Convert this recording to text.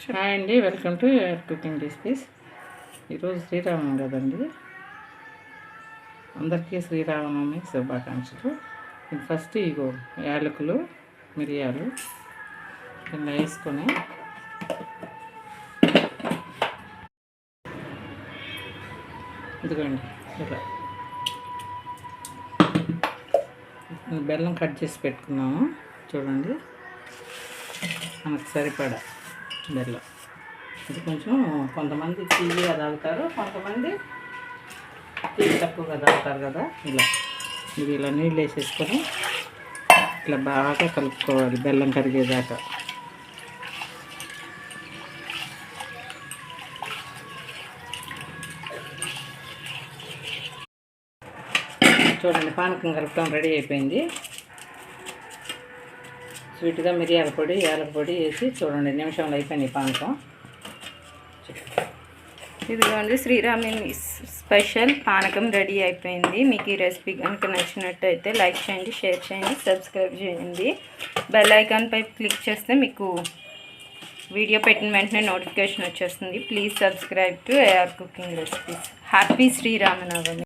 Hi అండి, welcome to cooking recipes. ఈరోజు శ్రీరామనవమి కదండి, అందరికీ శ్రీరామనవమి శుభాకాంక్షలు. ఫస్ట్ ఇగో యాలకులు, మిరియాలు ఇలా వేసుకొని ఇదిగోండి ఇలా బెల్లం కట్ చేసి పెట్టుకున్నాము. చూడండి, మనకు సరిపడా బెల్లం. ఇది కొంచెం కొంతమంది తీయగా తాగుతారు, కొంతమంది తీయ తక్కువగా తాగుతారు కదా. ఇలా నీళ్ళు వేసేసుకొని ఇట్లా బాగా కలుపుకోవాలి బెల్లం కరిగేదాకా. చూడండి, పానకం కలపడం రెడీ అయిపోయింది. స్వీట్గా మిరియాల పొడి, యాలక పొడి వేసి చూడండి, నిమిషంలో అయిపోయింది పానకం. ఇదిగోండి, శ్రీరామనవమి స్పెషల్ పానకం రెడీ అయిపోయింది. మీకు ఈ రెసిపీ కనుక నచ్చినట్టయితే లైక్ చేయండి, షేర్ చేయండి, సబ్స్క్రైబ్ చేయండి. బెల్ ఐకాన్పై క్లిక్ చేస్తే మీకు వీడియో పెట్టిన వెంటనే నోటిఫికేషన్ వచ్చేస్తుంది. Please subscribe to AR cooking recipes. Happy Sri Rama Navami.